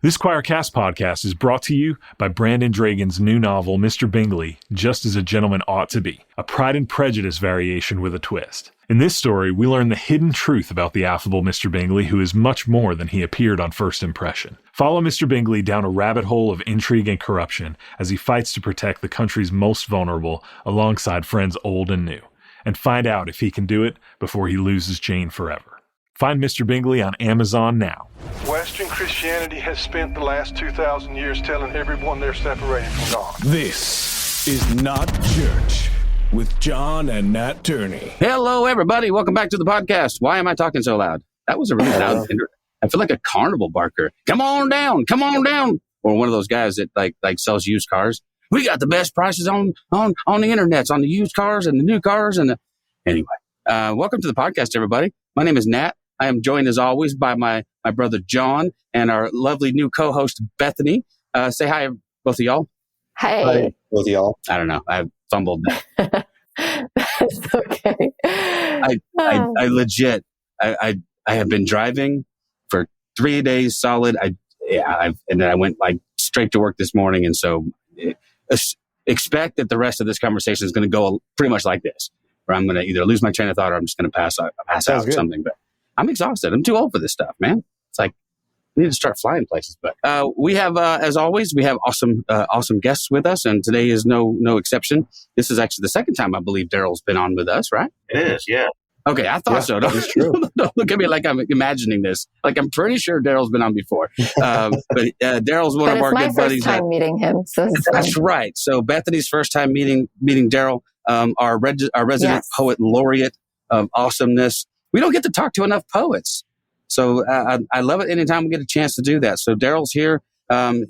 This Choircast podcast is brought to you by Brandon Dragon's new novel, Mr. Bingley, Just as a Gentleman Ought to Be, a Pride and Prejudice variation with a twist. In this story, we learn the hidden truth about the affable Mr. Bingley, who is much more than he appeared on first impression. Follow Mr. Bingley down a rabbit hole of intrigue and corruption as he fights to protect the country's most vulnerable alongside friends old and new, and find out if he can do it before he loses Jane forever. Find Mr. Bingley on Amazon now. Western Christianity has spent the last 2,000 years telling everyone they're separated from God. This is Not Church with John and Nat Turney. Hello, everybody. Welcome back to the podcast. Why am I talking so loud? That was a really loud. I feel like a carnival barker. Come on down. Come on down. Or one of those guys that like sells used cars. We got the best prices on the internets, on the used cars and the new cars. Anyway, welcome to the podcast, everybody. My name is Nat. I am joined, as always, by my brother, John, and our lovely new co-host, Bethany. Say hi, both of y'all. Hey. Hi, both of y'all. I don't know. I fumbled that. That's okay. I legit, I have been driving for 3 days solid. And then I went like straight to work this morning. And so expect that the rest of this conversation is going to go pretty much like this, where I'm going to either lose my train of thought or I'm just going to pass out or something. But I'm exhausted. I'm too old for this stuff, man. It's like, we need to start flying places. But we have, as always, we have awesome guests with us, and today is no exception. This is actually the second time I believe Darrel's been on with us, right? It is, yeah. Okay, I thought so. That is true. Don't look at me like I'm imagining this. Like, I'm pretty sure Darrel's been on before. But Darrel's one of our good buddies. It's my first time meeting him. So that's right. So Bethany's first time meeting Darrel, our resident poet laureate of awesomeness. We don't get to talk to enough poets. So I love it anytime we get a chance to do that. So Darrel's here.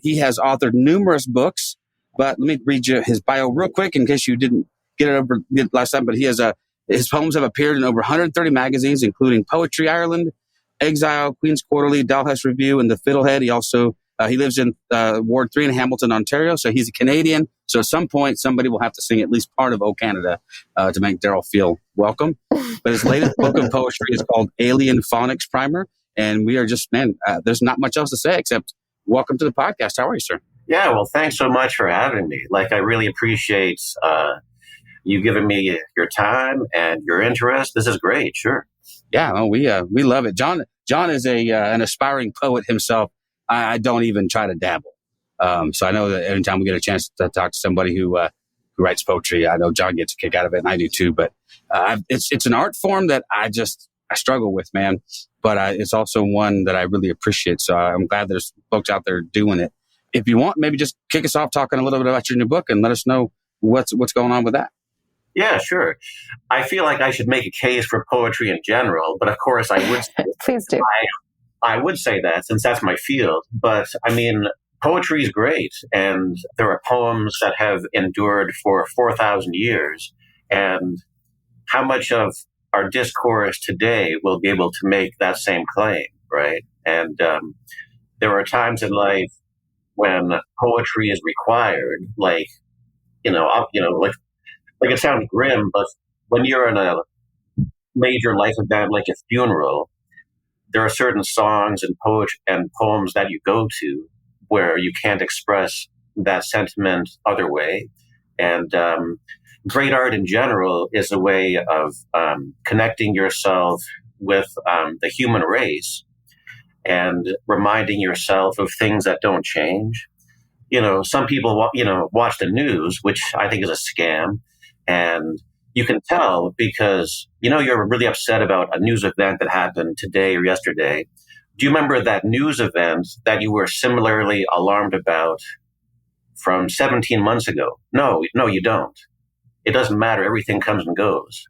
He has authored numerous books, but let me read you his bio real quick in case you didn't get it last time. But his poems have appeared in over 130 magazines, including Poetry Ireland, Exile, Queen's Quarterly, Dalhouse Review, and the Fiddlehead. He also he lives in Ward 3 in Hamilton, Ontario. So he's a Canadian. So at some point, somebody will have to sing at least part of O Canada to make Darrel feel welcome. But his latest book of poetry is called Alien Phonics Primer. And we are just, there's not much else to say except welcome to the podcast. How are you, sir? Yeah, well, thanks so much for having me. Like, I really appreciate you giving me your time and your interest. This is great, sure. Yeah, well, we love it. John is an aspiring poet himself. I don't even try to dabble. So I know that anytime we get a chance to talk to somebody who writes poetry, I know John gets a kick out of it, and I do too. But it's an art form that I struggle with, man. But it's also one that I really appreciate. So I'm glad there's folks out there doing it. If you want, maybe just kick us off talking a little bit about your new book and let us know what's going on with that. Yeah, sure. I feel like I should make a case for poetry in general, but of course I would. Please do. I would say that since that's my field. But I mean, poetry is great, and there are poems that have endured for 4,000 years. And how much of our discourse today will be able to make that same claim, right? And there are times in life when poetry is required, like it sounds grim, but when you're in a major life event like a funeral, there are certain songs and poems that you go to where you can't express that sentiment other way. And great art in general is a way of connecting yourself with the human race and reminding yourself of things that don't change. You know, some people, watch the news, which I think is a scam. And you can tell because, you're really upset about a news event that happened today or yesterday. Do you remember that news event that you were similarly alarmed about from 17 months ago? No, you don't. It doesn't matter. Everything comes and goes.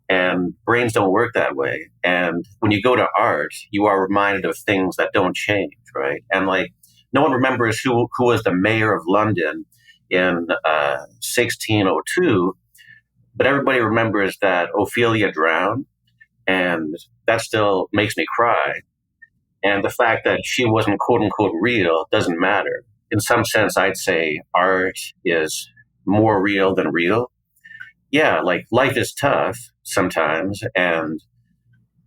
And brains don't work that way. And when you go to art, you are reminded of things that don't change, right? And like, no one remembers who was the mayor of London in 1602, but everybody remembers that Ophelia drowned, and that still makes me cry. And the fact that she wasn't quote unquote real doesn't matter. In some sense, I'd say art is more real than real. Yeah, like life is tough sometimes. And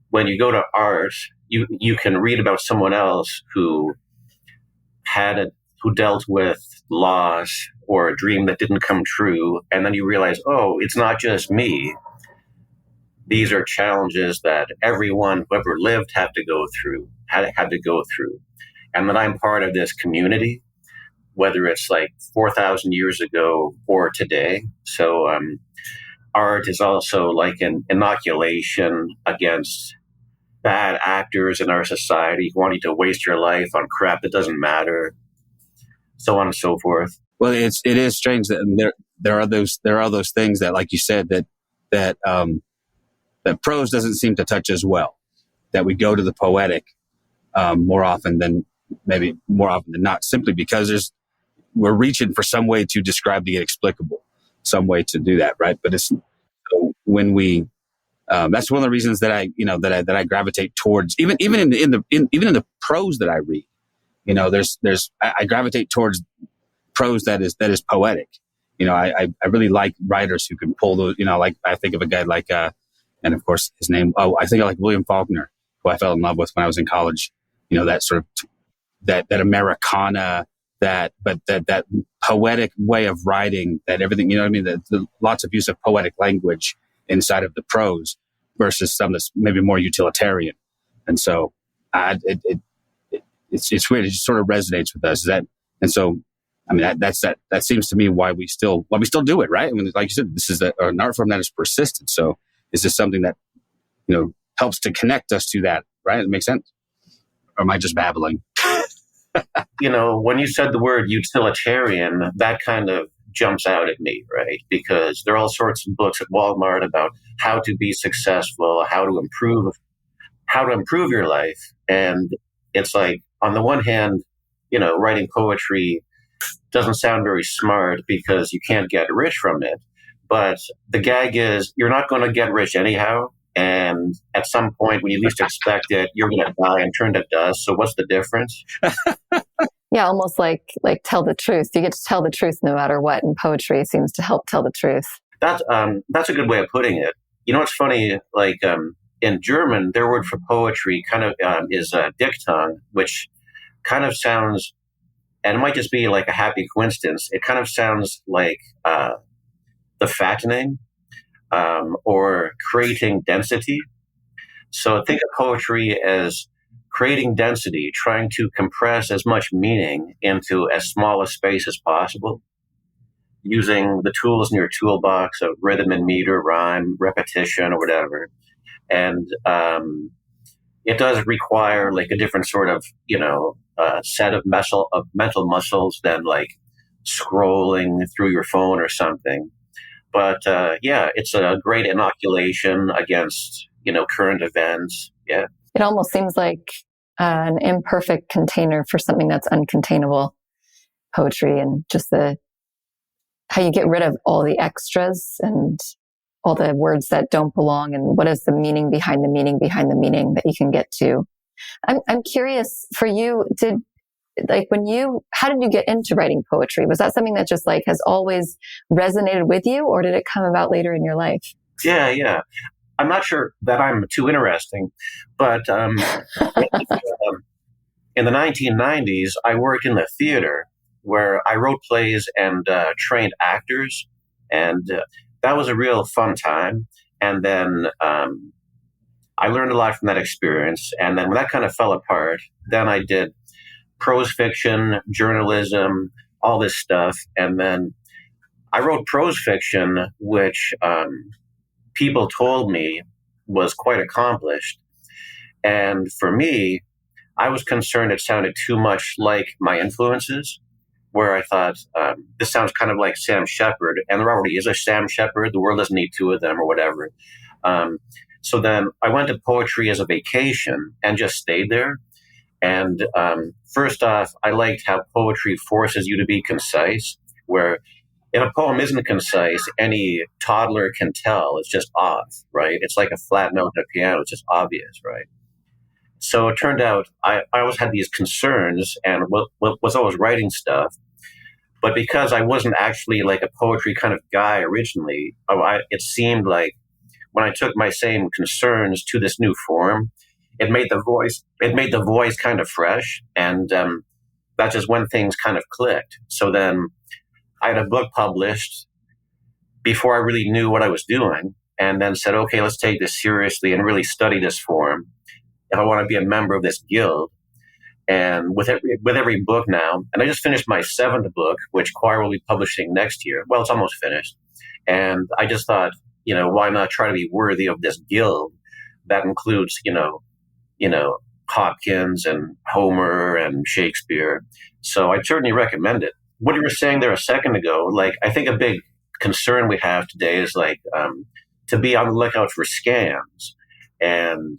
when you go to art, you can read about someone else who who dealt with loss or a dream that didn't come true, and then you realize, oh, it's not just me. These are challenges that everyone who ever lived had to go through, and that I'm part of this community, whether it's like 4,000 years ago or today. So art is also like an inoculation against bad actors in our society who want you to waste your life on crap that doesn't matter, so on and so forth. Well, it is strange that there are those things that, like you said, that prose doesn't seem to touch as well. That we go to the poetic more often than not, simply because we're reaching for some way to describe the inexplicable, some way to do that, right? But it's so when we that's one of the reasons that I gravitate towards even in the prose that I read. I gravitate towards prose that is poetic. I really like writers who can pull those. Like I think of a guy like and of course his name. Oh, I think I like William Faulkner, who I fell in love with when I was in college. That sort of that Americana, that poetic way of writing, that everything. The lots of use of poetic language inside of the prose versus some that's maybe more utilitarian. And so it's weird. It just sort of resonates with us. And so, I mean, that seems to me why we still do it, right? I mean, like you said, this is an art form that is persistent. So is this something that, helps to connect us to that, right? It makes sense. Or am I just babbling? When you said the word utilitarian, that kind of jumps out at me, right? Because there are all sorts of books at Walmart about how to be successful, how to improve your life. And it's like, on the one hand, writing poetry doesn't sound very smart because you can't get rich from it. But the gag is you're not going to get rich anyhow. And at some point when you least expect it, you're going to die and turn to dust. So what's the difference? Yeah, almost like tell the truth. You get to tell the truth no matter what, and poetry seems to help tell the truth. That's a good way of putting it. It's funny, like in German, their word for poetry kind of is Dichtung, which kind of sounds, and it might just be like a happy coincidence, it kind of sounds like the fattening or creating density. So think of poetry as creating density, trying to compress as much meaning into as small a space as possible, using the tools in your toolbox of rhythm and meter, rhyme, repetition, or whatever. And it does require like a different sort of, set of mental muscles than like scrolling through your phone or something. But it's a great inoculation against, current events. Yeah. It almost seems like an imperfect container for something that's uncontainable, poetry, and just how you get rid of all the extras and all the words that don't belong, and what is the meaning behind the meaning behind the meaning that you can get to. I'm curious for you, how did you get into writing poetry? Was that something that just like has always resonated with you, or did it come about later in your life? Yeah. I'm not sure that I'm too interesting, but in the 1990s, I worked in the theater where I wrote plays and trained actors, and that was a real fun time. And then I learned a lot from that experience. And then when that kind of fell apart, then I did prose fiction, journalism, all this stuff. And then I wrote prose fiction, which people told me was quite accomplished. And for me, I was concerned it sounded too much like my influences, where I thought, this sounds kind of like Sam Shepard, and there already is a Sam Shepard. The world doesn't need two of them or whatever. So then I went to poetry as a vacation and just stayed there. And first off, I liked how poetry forces you to be concise, where if a poem isn't concise, any toddler can tell it's just off, right? It's like a flat note on a piano. It's just obvious, right? So it turned out I always had these concerns and was always writing stuff. But because I wasn't actually like a poetry kind of guy originally, it seemed like when I took my same concerns to this new form, it made the voice kind of fresh. And that's just when things kind of clicked. So then I had a book published before I really knew what I was doing, and then said, okay, let's take this seriously and really study this form if I want to be a member of this guild. And with every book now, and I just finished my 7th book, which Choir will be publishing next year. Well, it's almost finished. And I just thought, why not try to be worthy of this guild that includes, Hopkins and Homer and Shakespeare. So I certainly recommend it. What you were saying there a second ago, like, I think a big concern we have today is to be on the lookout for scams. And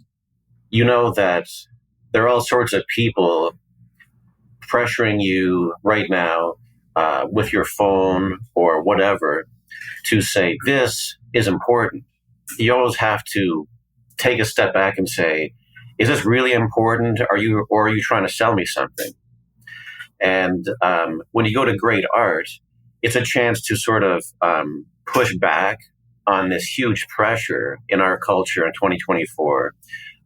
that there are all sorts of people pressuring you right now with your phone or whatever to say, this is important. You always have to take a step back and say, is this really important? Or are you trying to sell me something? And when you go to great art, it's a chance to sort of push back on this huge pressure in our culture in 2024.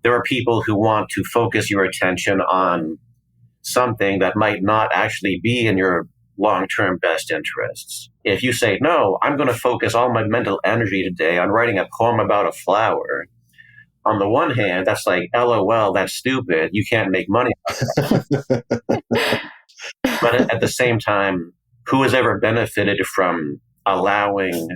There are people who want to focus your attention on something that might not actually be in your long-term best interests. If you say, no, I'm going to focus all my mental energy today on writing a poem about a flower, on the one hand, that's like, LOL, that's stupid. You can't make money out of that. But at the same time, who has ever benefited from allowing,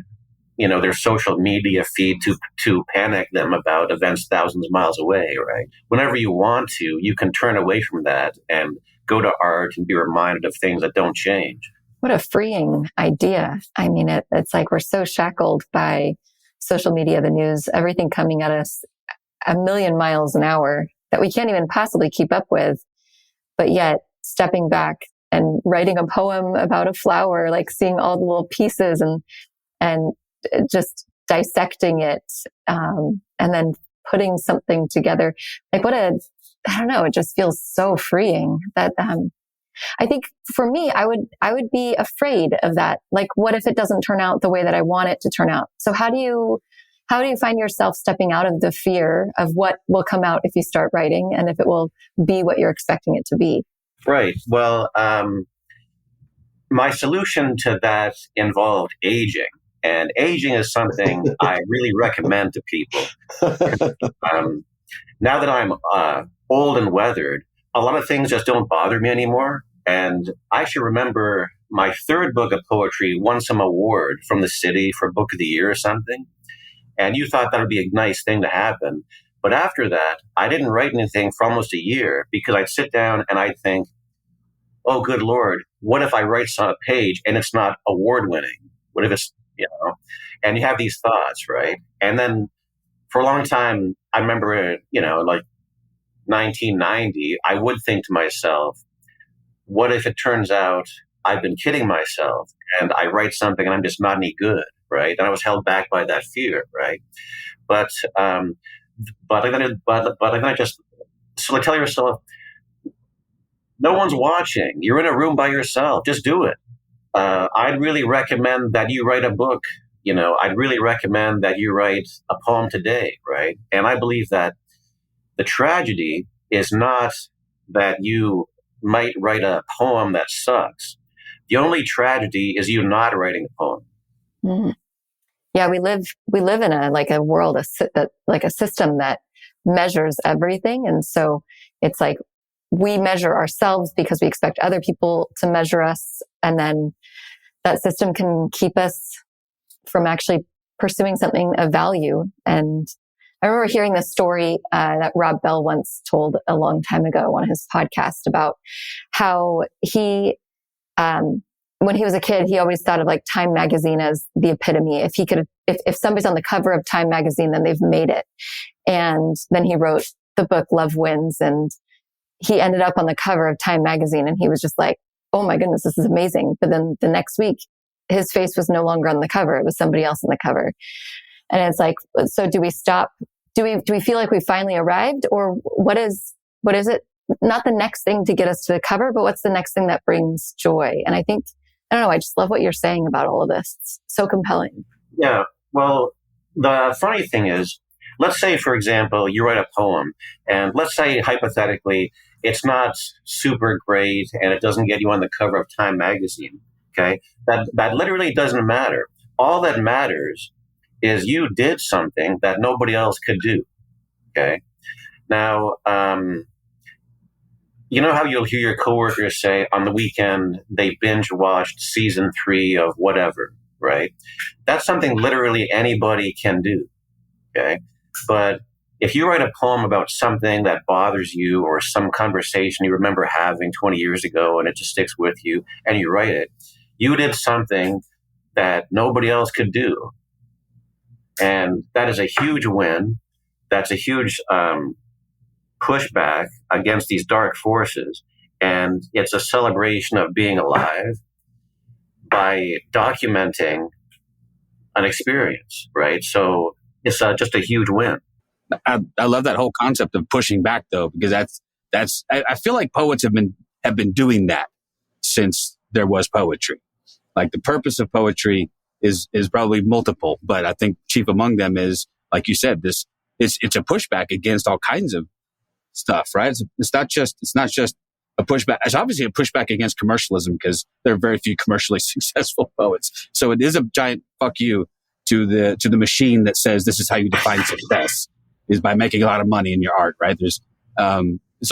their social media feed to panic them about events thousands of miles away, right? Whenever you want to, you can turn away from that and go to art and be reminded of things that don't change. What a freeing idea. I mean, it's like we're so shackled by social media, the news, everything coming at us a million miles an hour that we can't even possibly keep up with. But yet stepping back and writing a poem about a flower, like seeing all the little pieces and just dissecting it, and then putting something together. Like I don't know, it just feels so freeing that, I think for me, I would be afraid of that. Like, what if it doesn't turn out the way that I want it to turn out? So how do you find yourself stepping out of the fear of what will come out if you start writing and if it will be what you're expecting it to be? Right. Well, my solution to that involved aging. And aging is something I really recommend to people. Now that I'm old and weathered, a lot of things just don't bother me anymore. And I actually remember my 3rd book of poetry won some award from the city for Book of the Year or something. And you thought that would be a nice thing to happen. But after that, I didn't write anything for almost a year because I'd sit down and I'd think, oh, good Lord, what if I write a page and it's not award winning? What if it's, and you have these thoughts, right? And then for a long time, I remember, like 1990, I would think to myself, what if it turns out I've been kidding myself and I write something and I'm just not any good, right? And I was held back by that fear, right? But I'm gonna just so tell yourself, no one's watching. You're in a room by yourself. Just do it. I'd really recommend that you write a book. I'd really recommend that you write a poem today, right? And I believe that the tragedy is not that you might write a poem that sucks. The only tragedy is you not writing a poem. Mm. Yeah, we live in a world, a system that measures everything. And so it's like we measure ourselves because we expect other people to measure us. And then that system can keep us from actually pursuing something of value. And I remember hearing this story that Rob Bell once told a long time ago on his podcast about how he, when he was a kid, he always thought of like Time magazine as the epitome. If somebody's on the cover of Time magazine, then they've made it. And then he wrote the book Love Wins, and he ended up on the cover of Time magazine, and he was just like, oh my goodness, this is amazing. But then the next week, his face was no longer on the cover. It was somebody else on the cover. And it's like, so do we stop? Do we feel like we finally arrived, or what is it? Not the next thing to get us to the cover, but what's the next thing that brings joy? And I think, I don't know, I just love what you're saying about all of this. It's so compelling. Yeah. Well, the funny thing is, let's say, for example, you write a poem, and let's say hypothetically, It's not super great, and it doesn't get you on the cover of Time magazine. Okay, that literally doesn't matter. All that matters is you did something that nobody else could do. Okay, now you know how you'll hear your coworkers say on the weekend they binge watched season 3 of whatever, right? That's something literally anybody can do. Okay, but if you write a poem about something that bothers you or some conversation you remember having 20 years ago and it just sticks with you and you write it, you did something that nobody else could do. And that is a huge win. That's a huge pushback against these dark forces. And it's a celebration of being alive by documenting an experience, right? So it's just a huge win. I love that whole concept of pushing back, though, because I feel like poets have been doing that since there was poetry. Like the purpose of poetry is probably multiple, but I think chief among them is, like you said, it's a pushback against all kinds of stuff, right? It's not just a pushback. It's obviously a pushback against commercialism because there are very few commercially successful poets. So it is a giant fuck you to the machine that says this is how you define success, is by making a lot of money in your art, right? It's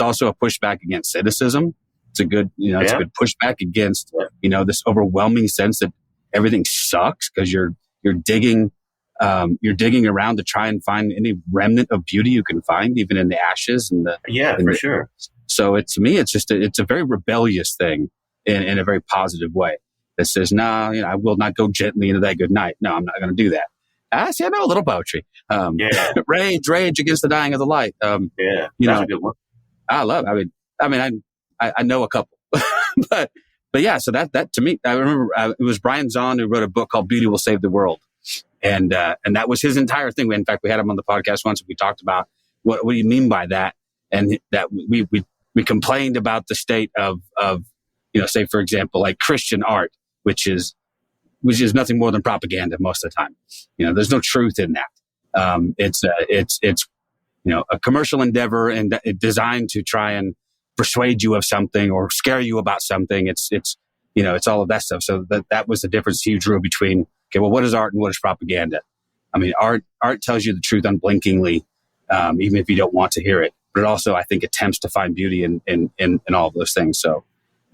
also a pushback against cynicism. It's a good, it's a good pushback against, this overwhelming sense that everything sucks because you're digging around to try and find any remnant of beauty you can find, even in the ashes for sure. So to me, it's a very rebellious thing in a very positive way that says, no, I will not go gently into that good night. No, I'm not going to do that. I know a little poetry. Rage against the dying of the light. That's a good one. I love it. I know a couple, but yeah. So that to me, I remember it was Brian Zahn who wrote a book called "Beauty Will Save the World," and that was his entire thing. In fact, we had him on the podcast once, and we talked about what do you mean by that, and that we complained about the state of say for example, like Christian art, which is nothing more than propaganda most of the time. There's no truth in that. It's a commercial endeavor and designed to try and persuade you of something or scare you about something. It's all of that stuff. So that was the difference he drew between, okay, well, what is art and what is propaganda? Art tells you the truth unblinkingly, even if you don't want to hear it. But it also, I think, attempts to find beauty in all of those things. So,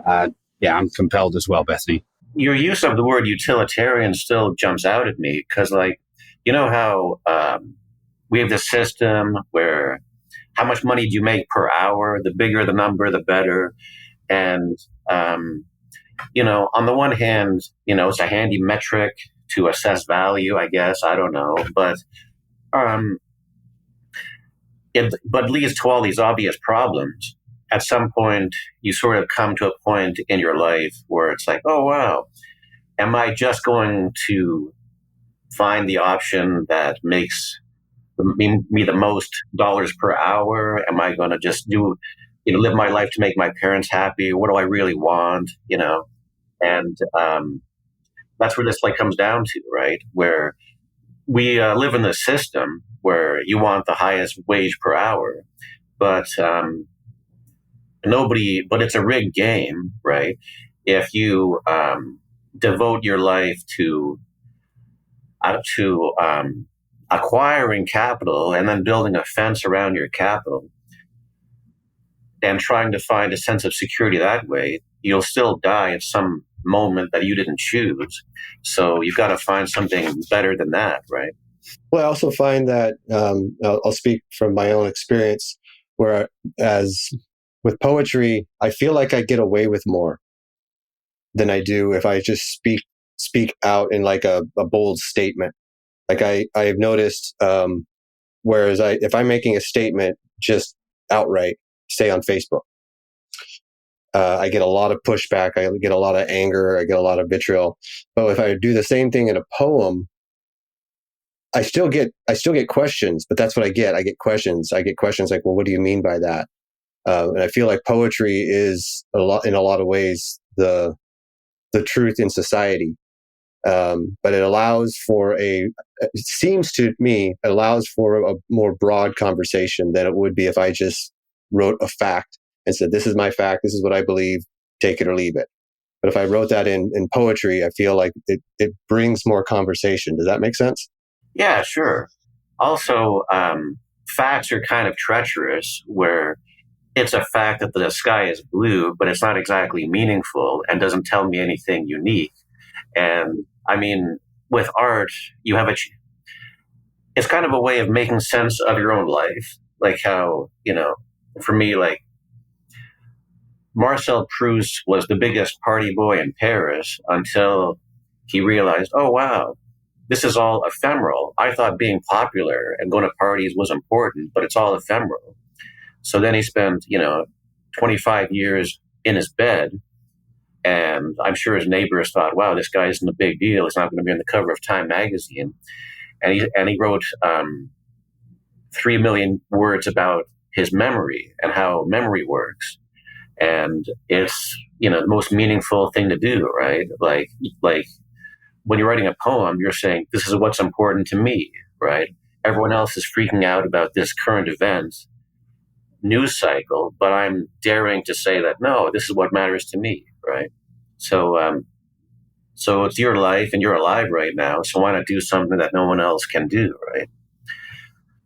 I'm compelled as well, Bethany. Your use of the word utilitarian still jumps out at me because, how we have this system where how much money do you make per hour? The bigger the number, the better. And, on the one hand, it's a handy metric to assess value, I guess. I don't know. But it leads to all these obvious problems. At some point, you sort of come to a point in your life where it's like, oh, wow, am I just going to find the option that makes me the most dollars per hour? Am I going to just live my life to make my parents happy? What do I really want? And that's where this comes down to, right? Where we live in this system where you want the highest wage per hour, but it's a rigged game, right? If you devote your life to acquiring capital and then building a fence around your capital and trying to find a sense of security that way, you'll still die at some moment that you didn't choose. So you've got to find something better than that, right? Well, I also find that I'll speak from my own experience, whereas with poetry, I feel like I get away with more than I do if I just speak out in like a bold statement. Like I've noticed, whereas if I'm making a statement just outright, say on Facebook, I get a lot of pushback. I get a lot of anger. I get a lot of vitriol. But if I do the same thing in a poem, I still get questions. But that's what I get. I get questions. I get questions like, well, what do you mean by that? And I feel like poetry is in a lot of ways the truth in society. But it allows for it seems to me, it allows for a more broad conversation than it would be if I just wrote a fact and said, this is my fact, this is what I believe, take it or leave it. But if I wrote that in poetry, I feel like it brings more conversation. Does that make sense? Yeah, sure. Also, facts are kind of treacherous, where it's a fact that the sky is blue, but it's not exactly meaningful and doesn't tell me anything unique. And I mean, with art, you have it's kind of a way of making sense of your own life. Like how, for me, like Marcel Proust was the biggest party boy in Paris until he realized, oh, wow, this is all ephemeral. I thought being popular and going to parties was important, but it's all ephemeral. So then he spent, 25 years in his bed. And I'm sure his neighbors thought, wow, this guy isn't a big deal. He's not going to be on the cover of Time magazine. And he wrote 3 million words about his memory and how memory works. And it's, the most meaningful thing to do, right? Like when you're writing a poem, you're saying, this is what's important to me, right? Everyone else is freaking out about this current event news cycle, but I'm daring to say that, no, this is what matters to me, right? So it's your life and you're alive right now. So why not do something that no one else can do, right?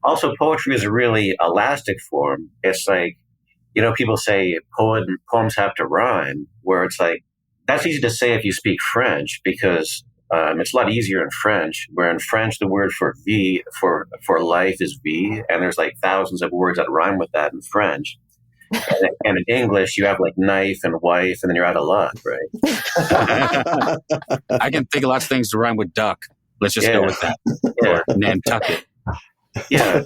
Also, poetry is a really elastic form. It's like, people say poems have to rhyme, where it's like, that's easy to say if you speak French, because it's a lot easier in French, where in French, the word for vie, for life is vie, and there's like thousands of words that rhyme with that in French. And in English, you have like knife and wife, and then you're out of luck, right? I can think of lots of things to rhyme with duck. Let's just go with that. Yeah. Or Nantucket. Yeah.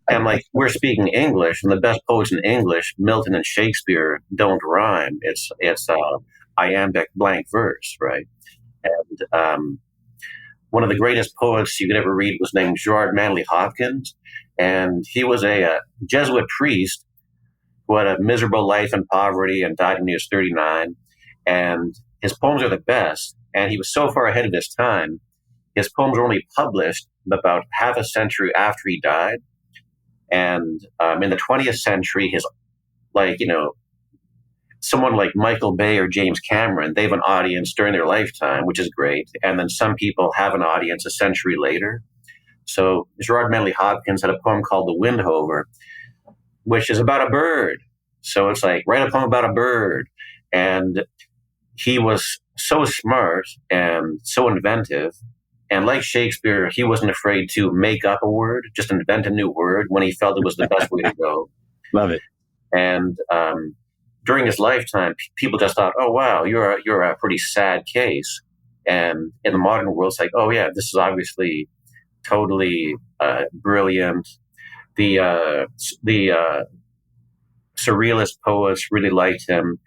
And like, we're speaking English, and the best poets in English, Milton and Shakespeare, don't rhyme. It's iambic blank verse, right? And one of the greatest poets you could ever read was named Gerard Manley Hopkins. And he was a Jesuit priest who had a miserable life in poverty and died when he was 39. And his poems are the best. And he was so far ahead of his time, his poems were only published about half a century after he died. And in the 20th century, someone like Michael Bay or James Cameron, they have an audience during their lifetime, which is great. And then some people have an audience a century later. So Gerard Manley Hopkins had a poem called The Windhover, which is about a bird. So it's like, write a poem about a bird. And he was so smart and so inventive. And like Shakespeare, he wasn't afraid to make up a word, just invent a new word when he felt it was the best way to go. Love it. And during his lifetime, people just thought, oh, wow, you're a pretty sad case. And in the modern world, it's like, oh, yeah, this is obviously totally brilliant. The surrealist poets really liked him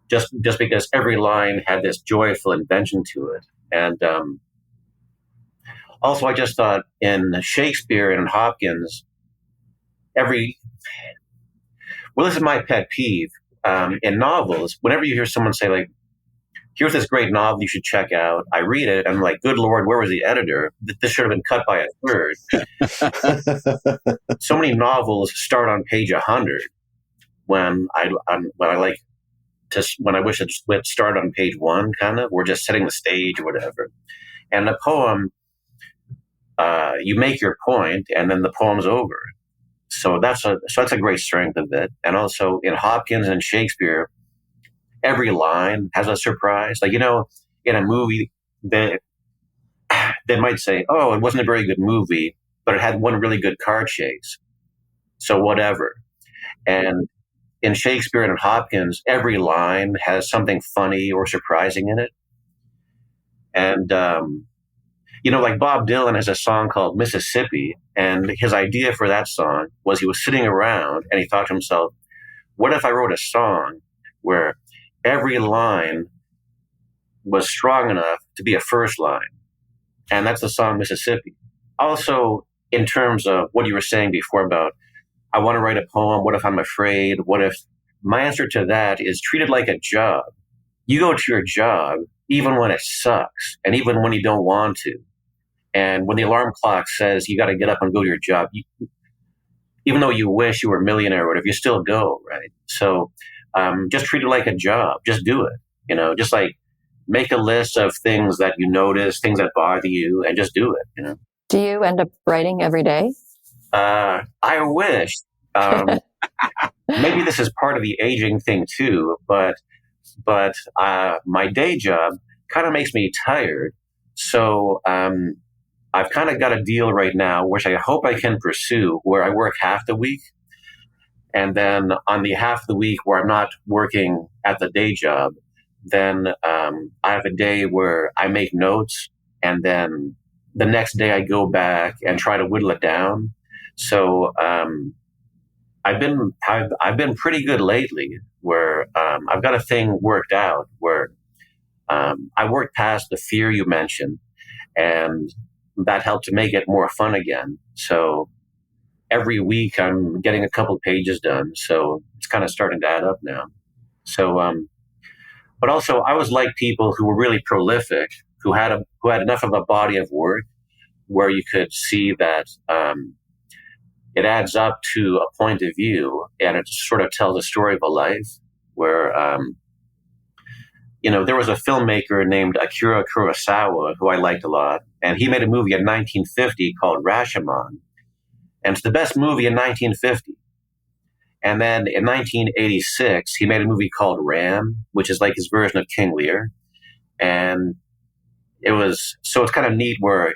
just because every line had this joyful invention to it. And also, I just thought in Shakespeare and Hopkins, this is my pet peeve. In novels, whenever you hear someone say, like, here's this great novel you should check out, I read it, and I'm like, good Lord, where was the editor? This should have been cut by a third. So many novels start on page 100 when I wish it would start on page 1, kind of. We're just setting the stage or whatever. And the poem, you make your point, and then the poem's over. So that's a great strength of it. And also in Hopkins and Shakespeare, every line has a surprise. Like, in a movie, they might say, oh, it wasn't a very good movie, but it had one really good car chase. So whatever. And in Shakespeare and in Hopkins, every line has something funny or surprising in it. And, like Bob Dylan has a song called Mississippi, and his idea for that song was he was sitting around and he thought to himself, what if I wrote a song where every line was strong enough to be a first line? And that's the song Mississippi. Also, in terms of what you were saying before about, I want to write a poem, what if I'm afraid? What if my answer to that is treat it like a job. You go to your job even when it sucks and even when you don't want to. And when the alarm clock says you got to get up and go to your job, even though you wish you were a millionaire or whatever, you still go, right? So just treat it like a job. Just do it. Just like make a list of things that you notice, things that bother you, and just do it. Do you end up writing every day? I wish. Maybe this is part of the aging thing too, but my day job kind of makes me tired. So I've kind of got a deal right now, which I hope I can pursue, where I work half the week. And then on the half the week where I'm not working at the day job, then I have a day where I make notes, and then the next day I go back and try to whittle it down. So I've been pretty good lately, where I've got a thing worked out where I worked past the fear you mentioned, and that helped to make it more fun again. So every week I'm getting a couple pages done. So it's kind of starting to add up now. So, but also I always like people who were really prolific, who had enough of a body of work where you could see that it adds up to a point of view, and it sort of tells a story of a life where, there was a filmmaker named Akira Kurosawa who I liked a lot, and he made a movie in 1950 called Rashomon, and it's the best movie in 1950. And then in 1986, he made a movie called Ram, which is like his version of King Lear. And it's kind of neat where,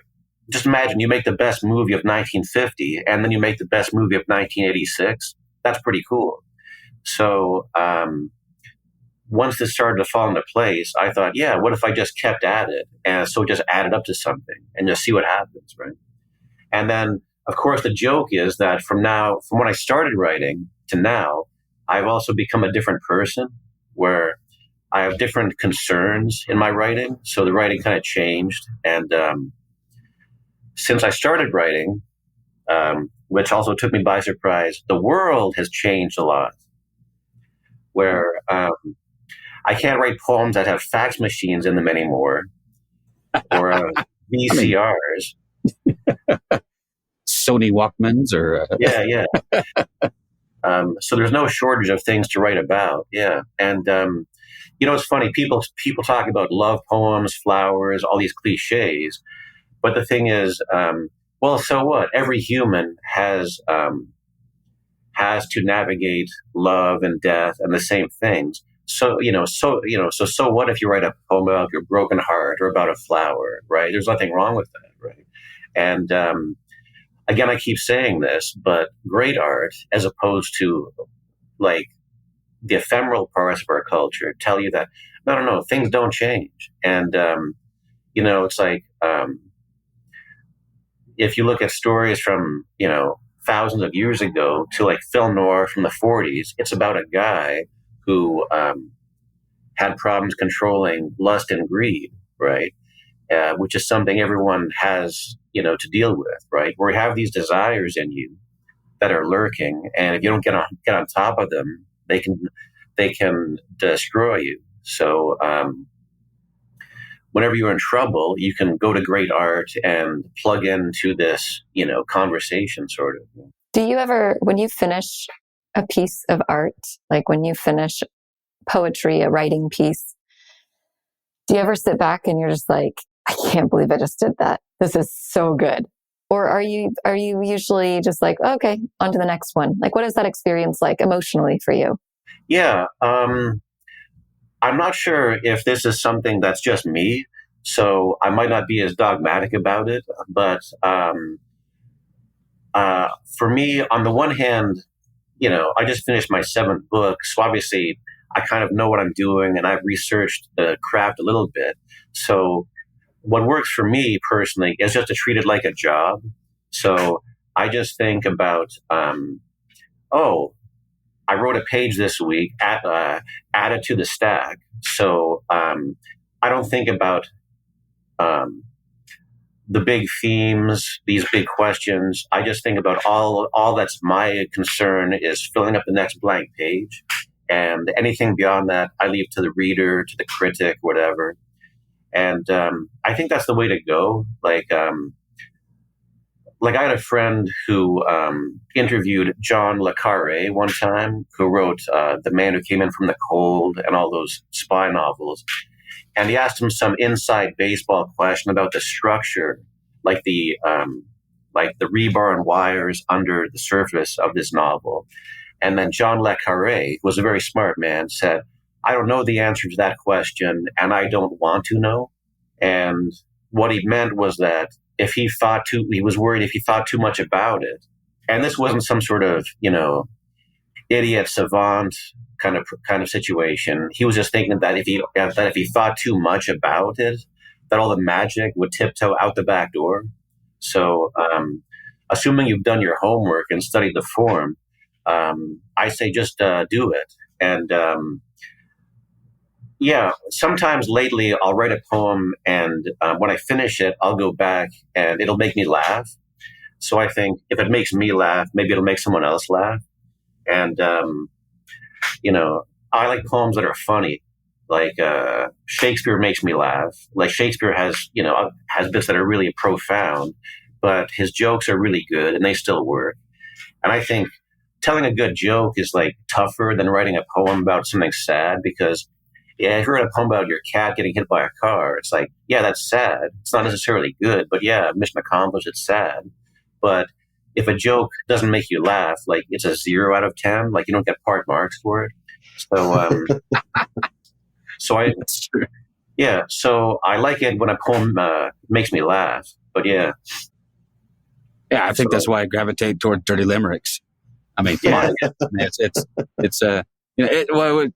just imagine you make the best movie of 1950 and then you make the best movie of 1986. That's pretty cool. So once this started to fall into place, I thought, yeah, what if I just kept at it? And so just add it up to something and just see what happens, right? And then, of course, the joke is that from when I started writing to now, I've also become a different person where I have different concerns in my writing. So the writing kind of changed. And since I started writing, which also took me by surprise, the world has changed a lot. Where I can't write poems that have fax machines in them anymore, or VCRs. Sony Walkmans or yeah. So there's no shortage of things to write about. Yeah. And it's funny, people talk about love poems, flowers, all these cliches, but the thing is, well, so what? Every human has to navigate love and death and the same things. So what if you write a poem about your broken heart or about a flower, right? There's nothing wrong with that, right? And again, I keep saying this, but great art, as opposed to like the ephemeral parts of our culture, tell you that no, things don't change. And it's like if you look at stories from thousands of years ago to like film noir from the 40s, it's about a guy who had problems controlling lust and greed, right? Which is something everyone has, to deal with, right? Where you have these desires in you that are lurking, and if you don't get on top of them, they can destroy you. So whenever you're in trouble, you can go to great art and plug into this, conversation sort of. Do you ever, when you finish a piece of art, like when you finish poetry, a writing piece, do you ever sit back and you're just like, I can't believe I just did that. This is so good. Or are you usually just like, okay, on to the next one? Like, what is that experience like emotionally for you? Yeah. I'm not sure if this is something that's just me, so I might not be as dogmatic about it. But for me, on the one hand, I just finished my 7th book, so obviously I kind of know what I'm doing, and I've researched the craft a little bit. So what works for me personally is just to treat it like a job. So I just think about, I wrote a page this week, add it to the stack. So I don't think about the big themes, these big questions. I just think about all that's my concern is filling up the next blank page. And anything beyond that, I leave to the reader, to the critic, whatever. And I think that's the way to go. Like like I had a friend who interviewed John le Carre one time, who wrote The Man Who Came In From the Cold and all those spy novels. And he asked him some inside baseball question about the structure, like the rebar and wires under the surface of this novel. And then John le Carre, who was a very smart man, said, I don't know the answer to that question, and I don't want to know. And what he meant was that he was worried if he thought too much about it. And this wasn't some sort of, idiot savant kind of situation. He was just thinking that if he thought too much about it, that all the magic would tiptoe out the back door. So, assuming you've done your homework and studied the form, I say just do it. And sometimes lately I'll write a poem, and when I finish it, I'll go back and it'll make me laugh. So I think if it makes me laugh, maybe it'll make someone else laugh. And I like poems that are funny. Like Shakespeare makes me laugh. Like Shakespeare has bits that are really profound, but his jokes are really good and they still work. And I think telling a good joke is like tougher than writing a poem about something sad, because if you write a poem about your cat getting hit by a car, it's like, yeah, that's sad. It's not necessarily good, but yeah, mission accomplished, it's sad. But if a joke doesn't make you laugh, like it's a 0 out of 10, like you don't get part marks for it. So, That's true. Yeah, so I like it when a poem makes me laugh. But yeah. Yeah, I think that's why I gravitate toward dirty limericks. I mean, come on. It's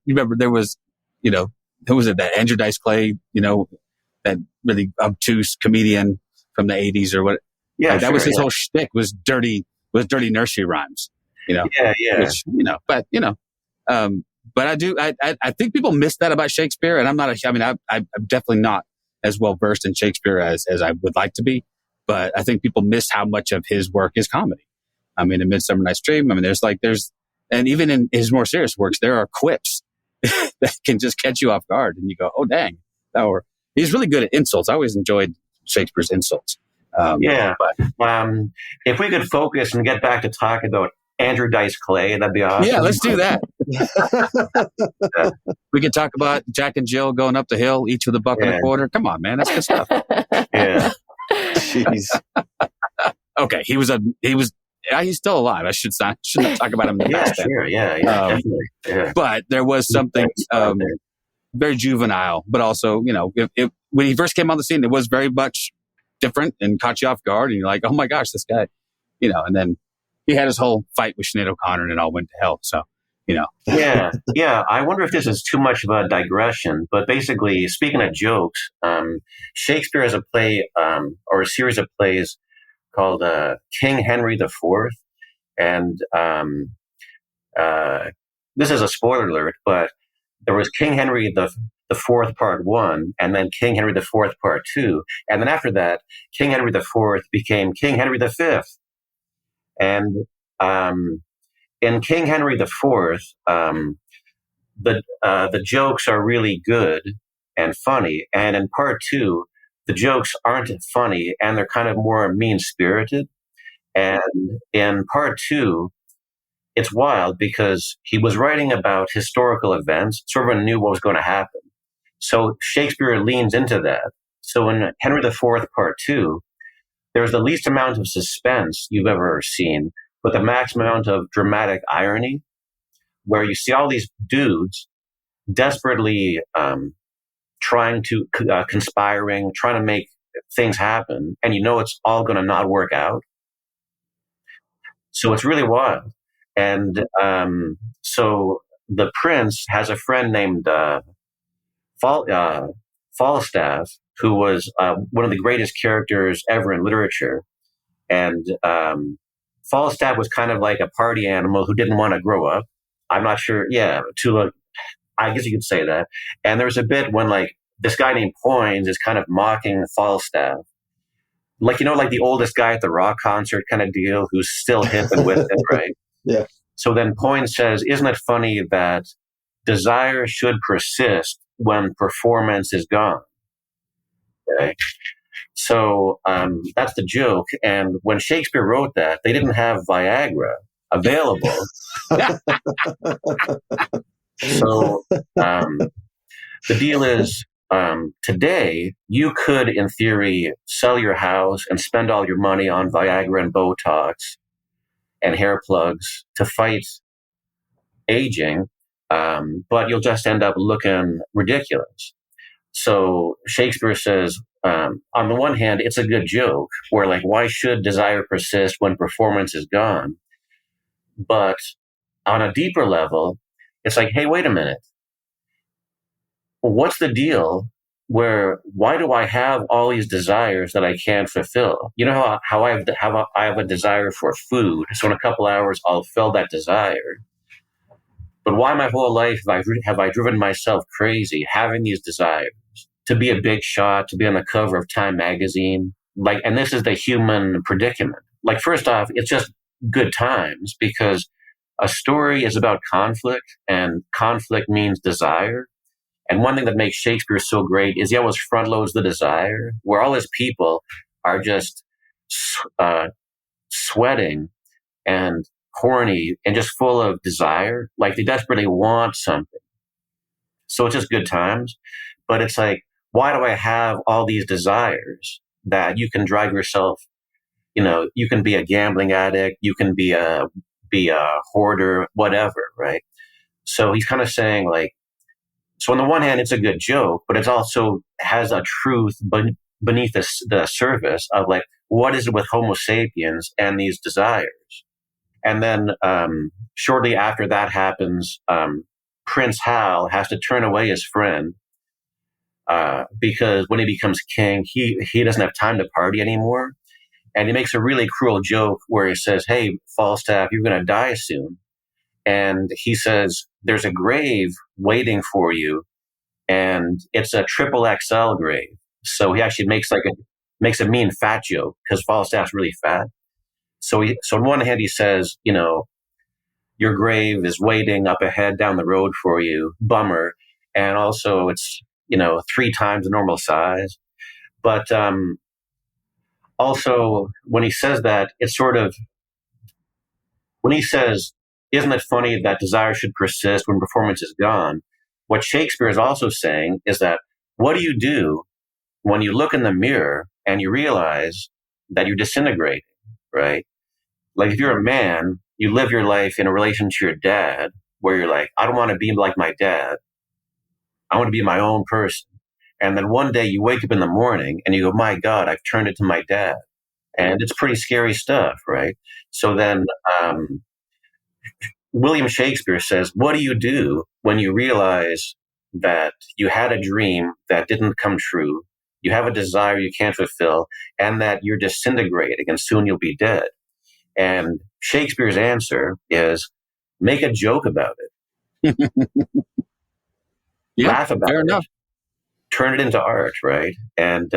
remember there was, who was it? That Andrew Dice Clay, that really obtuse comedian from the 80s or what? Yeah, that was his whole shtick was dirty nursery rhymes, Yeah. Which, but I think people miss that about Shakespeare, and I'm definitely not as well versed in Shakespeare as I would like to be, but I think people miss how much of his work is comedy. I mean, in Midsummer Night's Dream, and even in his more serious works, there are quips that can just catch you off guard, and you go, "Oh, dang!" He's really good at insults. I always enjoyed Shakespeare's insults. If we could focus and get back to talking about Andrew Dice Clay, that'd be awesome. Yeah, let's do that. We could talk about Jack and Jill going up the hill, each with a buck and a quarter. Come on, man, that's good stuff. Yeah. Jeez. Okay, he's still alive. I should not talk about him in the past. Sure, definitely. Yeah. But there was something very juvenile, but also, when he first came on the scene, it was very much different and caught you off guard, and you're like, oh my gosh, this guy, and then he had his whole fight with Sinead O'Connor and it all went to hell. So, Yeah. I wonder if this is too much of a digression, but basically, speaking of jokes, Shakespeare has a play or a series of plays called King Henry IV. And this is a spoiler alert, but there was King Henry the Fourth Part 1, and then King Henry IV Part 2. And then after that, King Henry IV became King Henry V. And in King Henry IV, the jokes are really good and funny. And in Part 2, the jokes aren't funny and they're kind of more mean-spirited. And in Part 2, it's wild because he was writing about historical events, so everyone knew what was going to happen. So Shakespeare leans into that. So in Henry IV Part 2, there's the least amount of suspense you've ever seen, but the max amount of dramatic irony, where you see all these dudes desperately conspiring, trying to make things happen, and it's all going to not work out. So it's really wild. And so the prince has a friend named Falstaff, who was one of the greatest characters ever in literature. And Falstaff was kind of like a party animal who didn't want to grow up. I'm not sure. Yeah, I guess you could say that. And there's a bit when this guy named Poins is kind of mocking Falstaff. Like the oldest guy at the rock concert kind of deal who's still hip and with it, right? Yeah. So then Poins says, isn't it funny that desire should persist when performance is gone? Okay. So that's the joke. And when Shakespeare wrote that, they didn't have Viagra available. So the deal is, today you could, in theory, sell your house and spend all your money on Viagra and Botox and hair plugs to fight aging, but you'll just end up looking ridiculous. So Shakespeare says, on the one hand, it's a good joke where, like, why should desire persist when performance is gone? But on a deeper level, it's like, hey, wait a minute. What's the deal why do I have all these desires that I can't fulfill? You know how I have a desire for food. So in a couple hours, I'll fill that desire. But why my whole life have I driven myself crazy having these desires to be a big shot, to be on the cover of Time magazine? Like, and this is the human predicament. Like, first off, it's just good times because a story is about conflict, and conflict means desire. And one thing that makes Shakespeare so great is he always front loads the desire, where all his people are just sweating and horny and just full of desire. Like, they desperately want something. So it's just good times. But it's like, why do I have all these desires that you can drive yourself? You know, you can be a gambling addict, you can be a hoarder, whatever, right? So he's kind of saying, like, so on the one hand, it's a good joke, but it also has a truth beneath the surface of, like, what is it with Homo sapiens and these desires? And then shortly after that happens, Prince Hal has to turn away his friend because when he becomes king, he doesn't have time to party anymore. And he makes a really cruel joke where he says, hey, Falstaff, you're going to die soon. And he says, there's a grave waiting for you, and it's a triple XL grave. So he actually makes a mean fat joke because Falstaff's really fat. So on one hand, he says, you know, your grave is waiting up ahead down the road for you, bummer. And also it's, you know, 3 times the normal size. But also when he says that, it's sort of, when he says, isn't it funny that desire should persist when performance is gone? What Shakespeare is also saying is that, what do you do when you look in the mirror and you realize that you're disintegrating, right? Like, if you're a man, you live your life in a relation to your dad where you're like, I don't want to be like my dad. I want to be my own person. And then one day you wake up in the morning and you go, my God, I've turned into my dad. And it's pretty scary stuff, right? So then William Shakespeare says, what do you do when you realize that you had a dream that didn't come true, you have a desire you can't fulfill, and that you're disintegrating and soon you'll be dead? And Shakespeare's answer is, make a joke about it. Yeah, laugh about fair it. enough. Turn it into art, right? And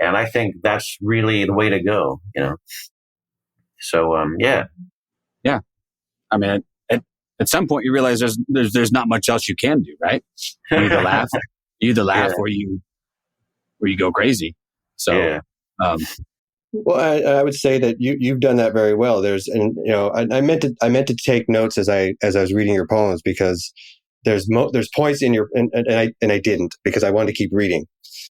I think that's really the way to go, you know? So, yeah. Yeah. I mean, at some point you realize there's not much else you can do, right? You either laugh, Yeah. or you go crazy. So, Yeah. Well, I would say that you've done that very well. I meant to take notes as I was reading your poems, because there's points in your and I didn't, because I wanted to keep reading,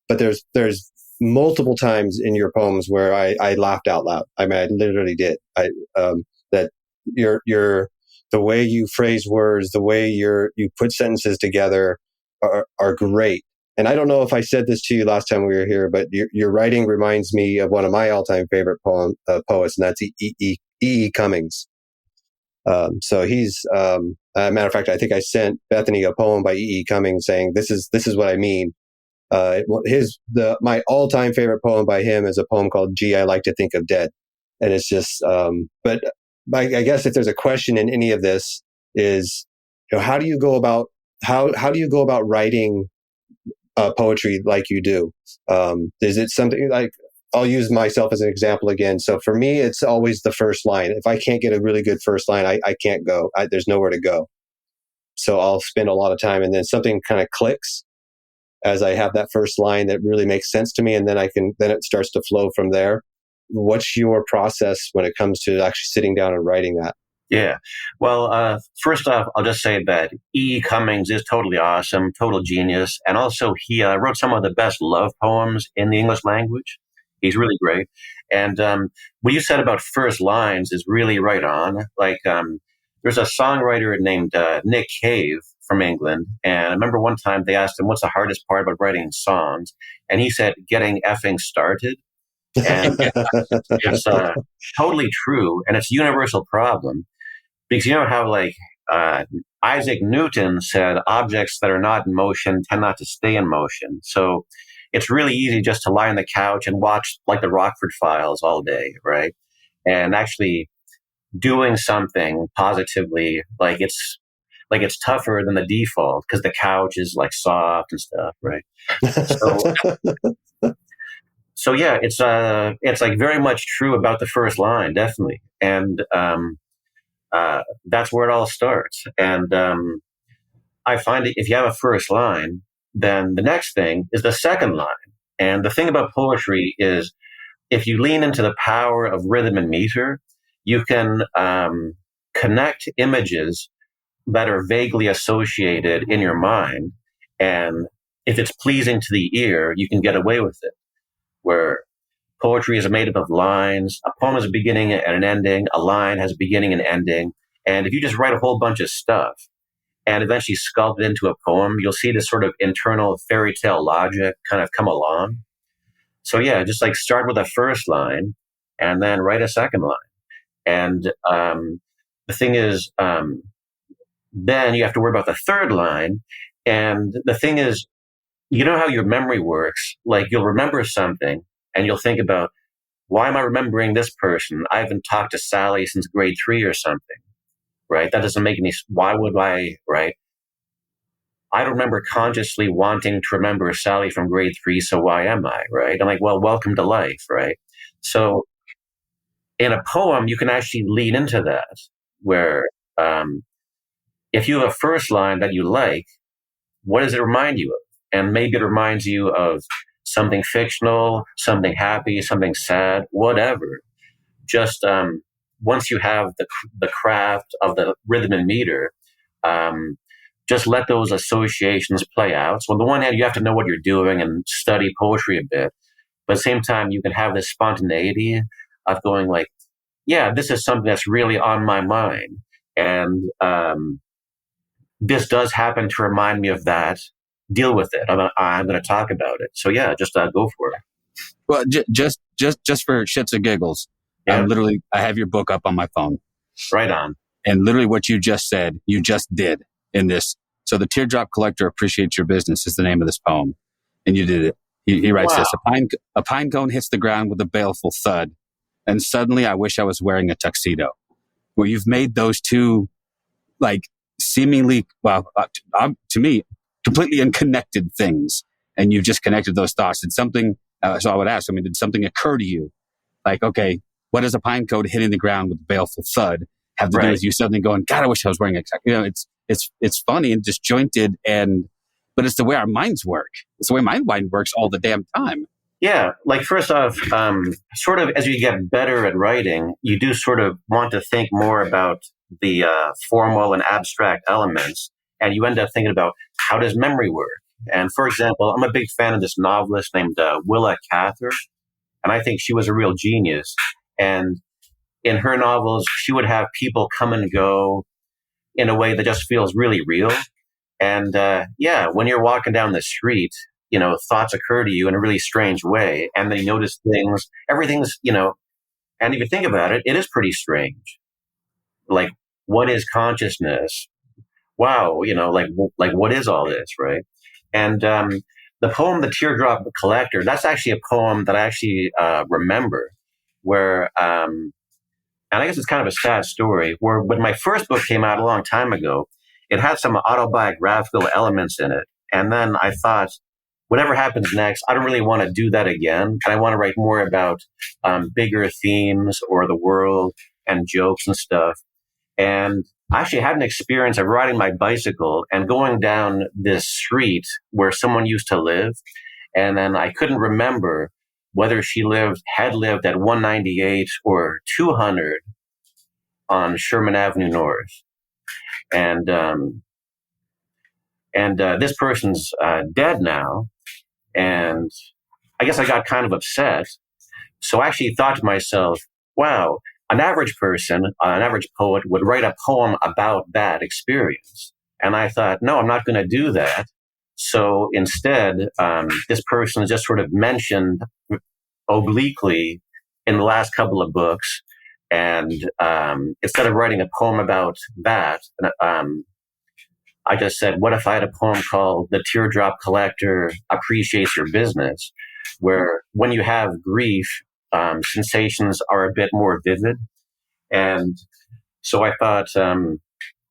but there's multiple times in your poems where I laughed out loud. I mean, I literally did. That your the way you phrase words, the way you put sentences together are great. And I don't know if I said this to you last time we were here, but your writing reminds me of one of my all-time favorite poets, and that's E.E. Cummings. So he's, matter of fact, I think I sent Bethany a poem by E.E. Cummings saying, this is what I mean. My all-time favorite poem by him is a poem called "Gee, I Like to Think of Dead." And it's just, but I guess if there's a question in any of this is, how do you go about writing poetry like you do? Is it something like, I'll use myself as an example again. So for me, it's always the first line. If I can't get a really good first line, I can't go. There's nowhere to go. So I'll spend a lot of time, and then something kind of clicks, as I have that first line that really makes sense to me, and then it starts to flow from there. What's your process when it comes to actually sitting down and writing that? Yeah. Well, first off, I'll just say that E. Cummings is totally awesome, total genius. And also, he wrote some of the best love poems in the English language. He's really great. And what you said about first lines is really right on. Like, there's a songwriter named Nick Cave from England. And I remember one time they asked him, what's the hardest part about writing songs? And he said, getting effing started. And it's totally true. And it's a universal problem. Because you know how, like, Isaac Newton said, objects that are not in motion tend not to stay in motion. So it's really easy just to lie on the couch and watch, like, the Rockford Files all day, right? And actually doing something positively, it's tougher than the default because the couch is, like, soft and stuff, right? So yeah, it's like very much true about the first line, definitely. And that's where it all starts. And I find that if you have a first line, then the next thing is the second line. And the thing about poetry is if you lean into the power of rhythm and meter, you can connect images that are vaguely associated in your mind. And if it's pleasing to the ear, you can get away with it. Where poetry is made up of lines. A poem has a beginning and an ending. A line has a beginning and ending. And if you just write a whole bunch of stuff and eventually sculpt it into a poem, you'll see this sort of internal fairy tale logic kind of come along. So yeah, just like start with a first line and then write a second line. And the thing is, then you have to worry about the third line. And the thing is, you know how your memory works? Like you'll remember something and you'll think about, why am I remembering this person? I haven't talked to Sally since grade 3 or something, right? That doesn't make any, why would I, right? I don't remember consciously wanting to remember Sally from grade 3, so why am I, right? I'm like, well, welcome to life, right? So in a poem, you can actually lean into that, where if you have a first line that you like, what does it remind you of? And maybe it reminds you of something fictional, something happy, something sad, whatever. Just once you have the craft of the rhythm and meter, just let those associations play out. So on the one hand, you have to know what you're doing and study poetry a bit. But at the same time, you can have this spontaneity of going like, yeah, this is something that's really on my mind. And this does happen to remind me of that. Deal with it. I'm going to talk about it. So yeah, just go for it. Well, just for shits and giggles, yeah. I have your book up on my phone. Right on. And literally what you just said, you just did in this. So the Teardrop Collector Appreciates Your Business is the name of this poem. And you did it. He writes this, a pine cone hits the ground with a baleful thud. And suddenly I wish I was wearing a tuxedo. Where you've made those two, like, seemingly, to me, completely unconnected things. And you've just connected those thoughts. Did something, so I would ask, did something occur to you? Like, okay, what does a pine cone hitting the ground with a baleful thud have to do with you suddenly going, God, I wish I was wearing a tuxedo? It's funny and disjointed, but it's the way our minds work. It's the way my mind works all the damn time. Yeah, like first off, sort of as you get better at writing, you do sort of want to think more about the formal and abstract elements, and you end up thinking about how does memory work? And for example, I'm a big fan of this novelist named Willa Cather, and I think she was a real genius. And in her novels, she would have people come and go in a way that just feels really real. And when you're walking down the street, thoughts occur to you in a really strange way. And then you notice things, everything's, and if you think about it, it is pretty strange. Like, what is consciousness? Wow, like what is all this, right? And the poem, The Teardrop Collector, that's actually a poem that I actually remember where, and I guess it's kind of a sad story, where when my first book came out a long time ago, it had some autobiographical elements in it. And then I thought, whatever happens next, I don't really want to do that again. And I want to write more about bigger themes or the world and jokes and stuff. And I actually had an experience of riding my bicycle and going down this street where someone used to live. And then I couldn't remember whether she had lived at 198 or 200 on Sherman Avenue North. And this person's dead now. And I guess I got kind of upset. So I actually thought to myself, wow, an average person, an average poet would write a poem about that experience. And I thought, no, I'm not going to do that. So instead, this person just sort of mentioned obliquely in the last couple of books. And instead of writing a poem about that, I just said, what if I had a poem called The Teardrop Collector Appreciates Your Business, where when you have grief, sensations are a bit more vivid. And so I thought,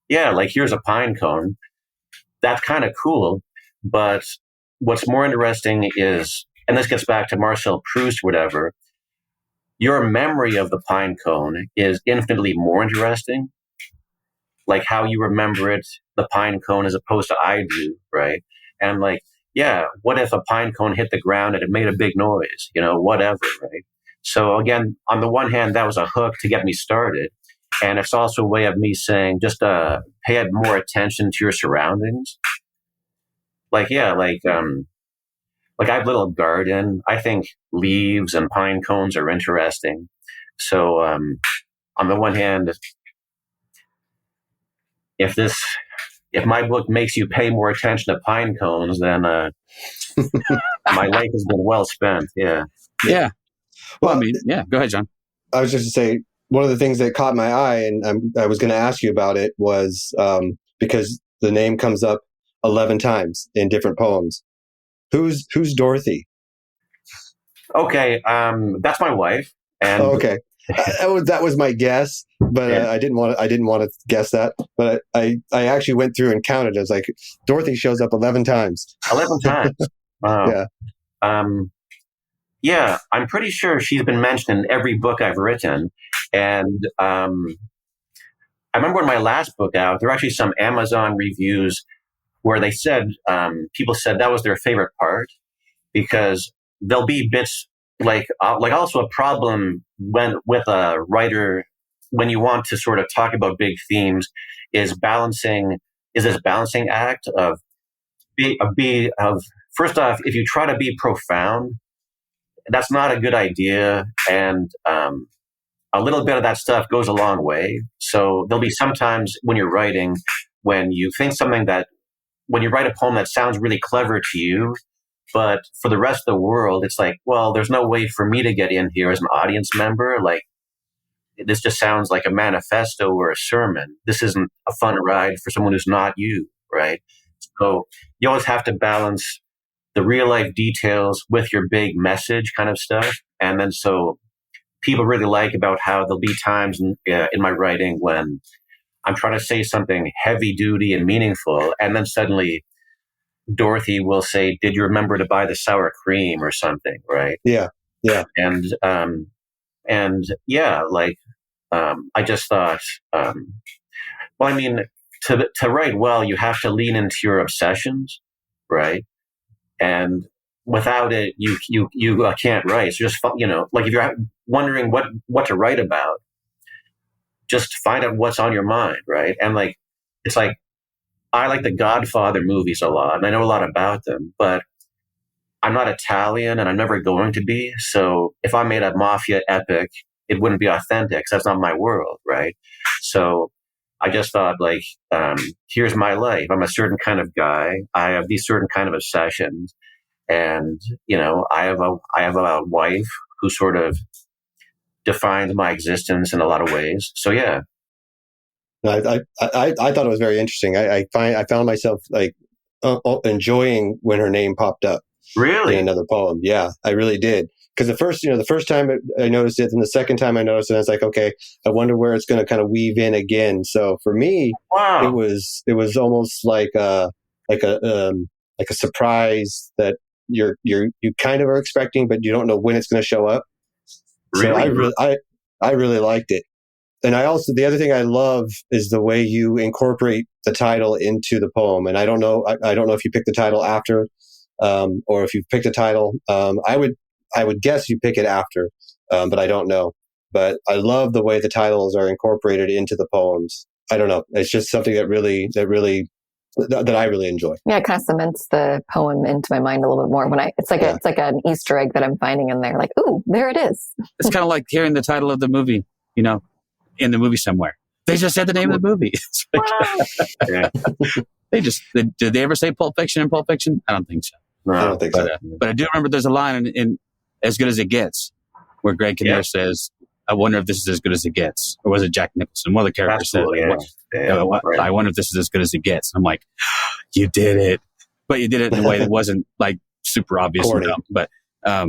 like here's a pine cone. That's kind of cool. But what's more interesting is, and this gets back to Marcel Proust, whatever, your memory of the pine cone is infinitely more interesting. Like how you remember it, the pine cone, as opposed to I do, right? And like, yeah, what if a pine cone hit the ground and it made a big noise, whatever, right? So again, on the one hand, that was a hook to get me started. And it's also a way of me saying, just pay more attention to your surroundings. Like I have a little garden. I think leaves and pine cones are interesting. So on the one hand, if my book makes you pay more attention to pine cones, then my life has been well spent. Yeah. Yeah. Well, I mean, yeah. Go ahead, John. I was just to say, one of the things that caught my eye, and I was going to ask you about it, was because the name comes up 11 times in different poems. Who's Dorothy? Okay, that's my wife. And okay, that was my guess, but yeah. I didn't want to guess that. But I actually went through and counted. I was like, Dorothy shows up 11 times. 11 times. Wow. Yeah. Yeah, I'm pretty sure she's been mentioned in every book I've written. And I remember in my last book out, there were actually some Amazon reviews where they said, people said that was their favorite part, because there'll be bits like also a problem with a writer when you want to sort of talk about big themes is this balancing act of first off, if you try to be profound, that's not a good idea. And a little bit of that stuff goes a long way. So there'll be sometimes when you're writing, when you think when you write a poem that sounds really clever to you, but for the rest of the world, it's like, well, there's no way for me to get in here as an audience member. Like, this just sounds like a manifesto or a sermon. This isn't a fun ride for someone who's not you, right? So you always have to balance the real life details with your big message kind of stuff. And then so people really like about how there'll be times in my writing when I'm trying to say something heavy duty and meaningful. And then suddenly Dorothy will say, did you remember to buy the sour cream or something? Right. Yeah. Yeah. And yeah, I just thought, well, I mean, to write well, you have to lean into your obsessions. Right. And without it, you can't write. So just, like if you're wondering what to write about, just find out what's on your mind, right? And it's like, I like the Godfather movies a lot, and I know a lot about them, but I'm not Italian, and I'm never going to be. So if I made a mafia epic, it wouldn't be authentic, 'cause that's not my world, right? So I just thought, here's my life. I'm a certain kind of guy. I have these certain kind of obsessions, and I have a wife who sort of defines my existence in a lot of ways. So yeah. I thought it was very interesting. I found myself enjoying when her name popped up. Really? In another poem. Yeah, I really did. Because the first time I noticed it, and the second time I noticed it, I was like, okay, I wonder where it's going to kind of weave in again. So for me, wow, it was almost like a surprise that you kind of are expecting, but you don't know when it's going to show up. Really? So I really liked it. And the other thing I love is the way you incorporate the title into the poem. And I don't know if you pick the title after, or if you pick the title. I would guess you pick it after, but I don't know. But I love the way the titles are incorporated into the poems. I don't know. It's just something that I really enjoy. Yeah, it kind of cements the poem into my mind a little bit more it's like an Easter egg that I'm finding in there. Like, ooh, there it is. It's kind of like hearing the title of the movie, in the movie somewhere. They just said the name of the movie. Did they ever say Pulp Fiction in Pulp Fiction? I don't think so. No, I don't think so. But I do remember there's a line in As Good as It Gets where Greg Kinnear says, I wonder if this is as good as it gets. Or was it Jack Nicholson? One of the characters says, I wonder if this is as good as it gets. I'm like, you did it. But you did it in a way that wasn't like super obvious and dumb. But I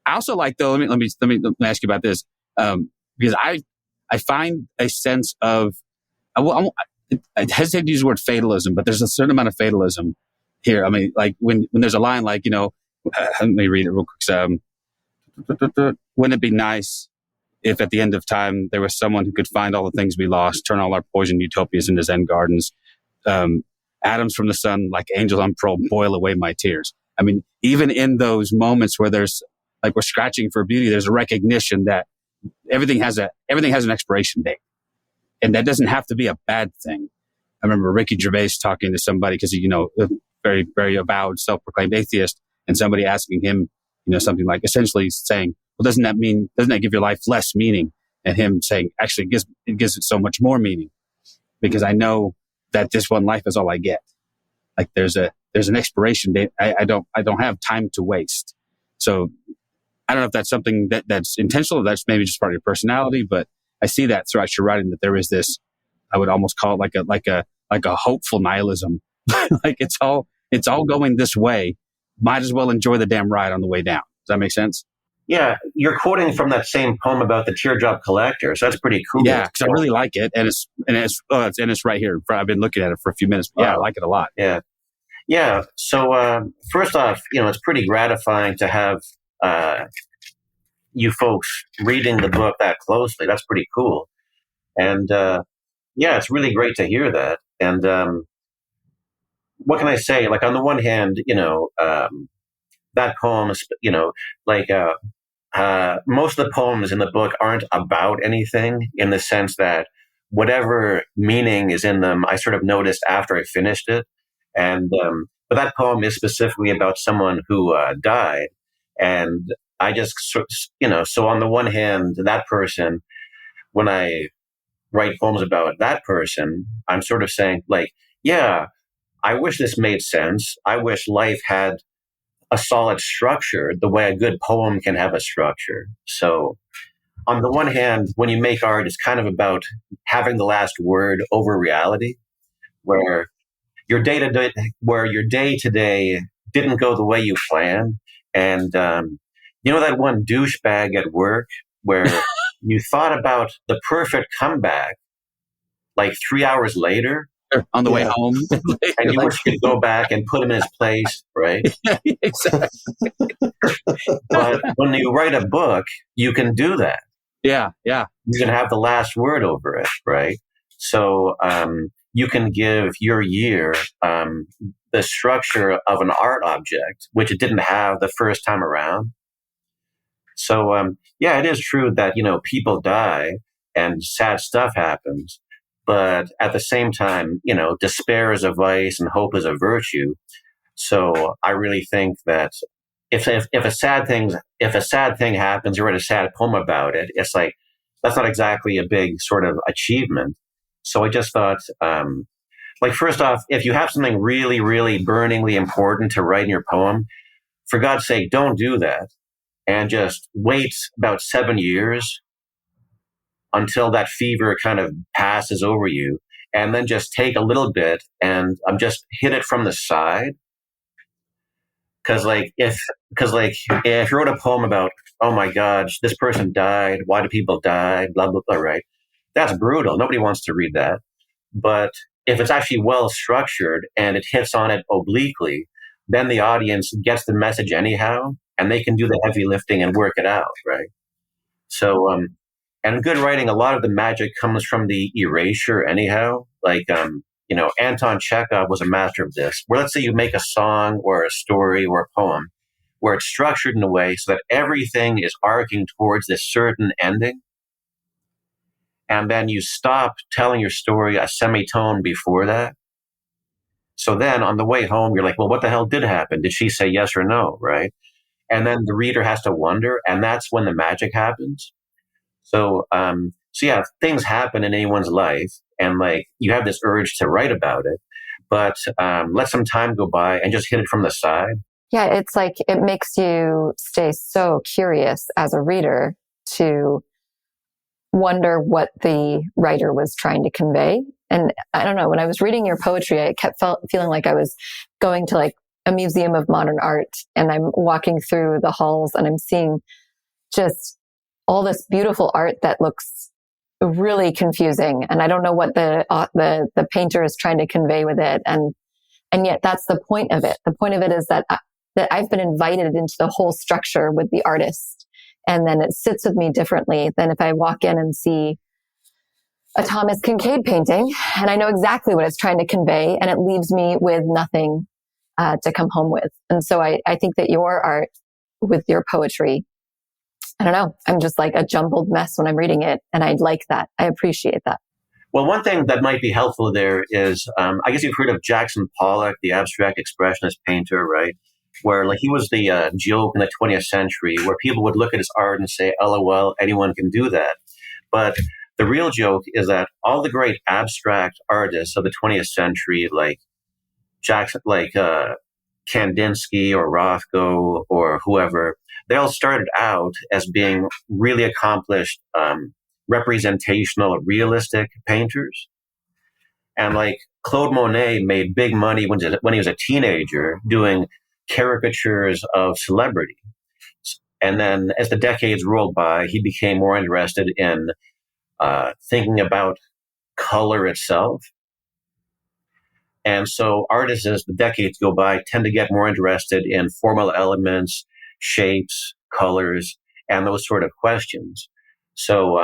also like, though, let me ask you about this. Because I find a sense of, I hesitate to use the word fatalism, but there's a certain amount of fatalism here. I mean, like when there's a line like, let me read it real quick. Wouldn't it be nice if at the end of time there was someone who could find all the things we lost, turn all our poison utopias into Zen gardens, atoms from the sun like angels on parole, boil away my tears. I mean, even in those moments where there's like we're scratching for beauty, there's a recognition that everything has an expiration date, and that doesn't have to be a bad thing. I remember Ricky Gervais talking to somebody because a very, very avowed, self-proclaimed atheist, and somebody asking him, something like essentially saying, well, doesn't that give your life less meaning? And him saying, actually, it gives it so much more meaning because I know that this one life is all I get. Like there's an expiration date. I don't have time to waste. So I don't know if that's something that's intentional, or that's maybe just part of your personality, but I see that throughout your writing that there is this, I would almost call it like a hopeful nihilism. Like it's all going this way. Might as well enjoy the damn ride on the way down. Does that make sense? Yeah, you're quoting from that same poem about the teardrop collector, so that's pretty cool. Yeah, because I really like it, and it's right here. I've been looking at it for a few minutes, but I like it a lot. Yeah. So first off, it's pretty gratifying to have you folks reading the book that closely. That's pretty cool, and it's really great to hear that. And what can I say? Like on the one hand, that poem, most of the poems in the book aren't about anything in the sense that whatever meaning is in them, I sort of noticed after I finished it. And, but that poem is specifically about someone who died. And I just, so on the one hand, that person, when I write poems about that person, I'm sort of saying like, yeah, I wish this made sense. I wish life had a solid structure the way a good poem can have a structure. So on the one hand, when you make art, it's kind of about having the last word over reality, where your day to day didn't go the way you planned. And, that one douchebag at work where you thought about the perfect comeback like 3 hours later, on the way home. And you wish you could go back and put him in his place, right? Exactly. But when you write a book, you can do that. Yeah. You can have the last word over it, right? So you can give your year the structure of an art object, which it didn't have the first time around. So, it is true that, people die and sad stuff happens. But at the same time, despair is a vice and hope is a virtue. So I really think that if a sad thing happens, you write a sad poem about it, it's like that's not exactly a big sort of achievement. So I just thought, first off, if you have something really, really burningly important to write in your poem, for God's sake, don't do that, and just wait about 7 years until that fever kind of passes over you, and then just take a little bit and just hit it from the side. Because if you wrote a poem about, oh my gosh, this person died, why do people die, blah, blah, blah, right? That's brutal. Nobody wants to read that. But if it's actually well structured and it hits on it obliquely, then the audience gets the message anyhow, and they can do the heavy lifting and work it out, right? So, And in good writing, a lot of the magic comes from the erasure anyhow. Like, Anton Chekhov was a master of this, where let's say you make a song or a story or a poem where it's structured in a way so that everything is arcing towards this certain ending. And then you stop telling your story a semitone before that. So then on the way home, you're like, well, what the hell did happen? Did she say yes or no? Right. And then the reader has to wonder. And that's when the magic happens. So yeah, things happen in anyone's life. And like, you have this urge to write about it, but let some time go by and just hit it from the side. Yeah, it's like it makes you stay so curious as a reader to wonder what the writer was trying to convey. And I don't know, when I was reading your poetry, I kept feeling like I was going to like a museum of modern art, and I'm walking through the halls and I'm seeing just all this beautiful art that looks really confusing. And I don't know what the painter is trying to convey with it. And yet that's the point of it. The point of it is that I've been invited into the whole structure with the artist. And then it sits with me differently than if I walk in and see a Thomas Kincaid painting and I know exactly what it's trying to convey, and it leaves me with nothing to come home with. And so I think that your art with your poetry, I don't know, I'm just like a jumbled mess when I'm reading it. And I like that. I appreciate that. Well, one thing that might be helpful there is, I guess you've heard of Jackson Pollock, the abstract expressionist painter, right? Where like he was the joke in the 20th century, where people would look at his art and say, LOL, anyone can do that. But the real joke is that all the great abstract artists of the 20th century, like Jackson, like Kandinsky or Rothko or whoever, they all started out as being really accomplished representational, realistic painters. And like Claude Monet made big money when he was a teenager doing caricatures of celebrity. And then as the decades rolled by, he became more interested in thinking about color itself. And so artists, as the decades go by, tend to get more interested in formal elements, shapes, colors, and those sort of questions. So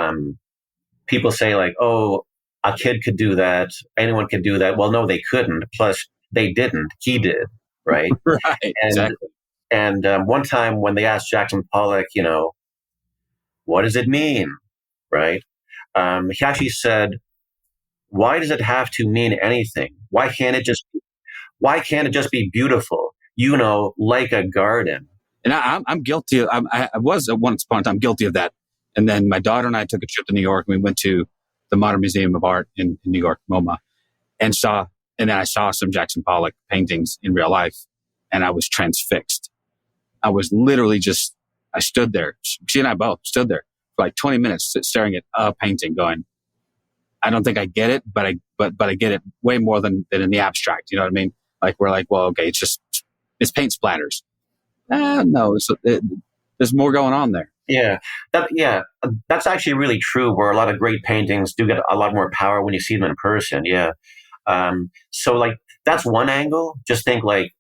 people say like, oh, a kid could do that. Anyone could do that. Well, no, they couldn't. Plus, they didn't. He did. Right. Right. Exactly. And one time when they asked Jackson Pollock, what does it mean? Right. He actually said, why does it have to mean anything? Why can't it just be beautiful? Like a garden. And I'm guilty. I was at once upon a time guilty of that. And then my daughter and I took a trip to New York, and we went to the Modern Museum of Art in New York, MoMA, and then I saw some Jackson Pollock paintings in real life, and I was transfixed. I was literally I stood there. She and I both stood there for like 20 minutes staring at a painting going, I don't think I get it, but I get it way more than in the abstract. You know what I mean? Like we're like, well, okay, it's paint splatters. No, there's more going on there. Yeah, that's actually really true. Where a lot of great paintings do get a lot more power when you see them in person. Yeah, so like that's one angle. Just think like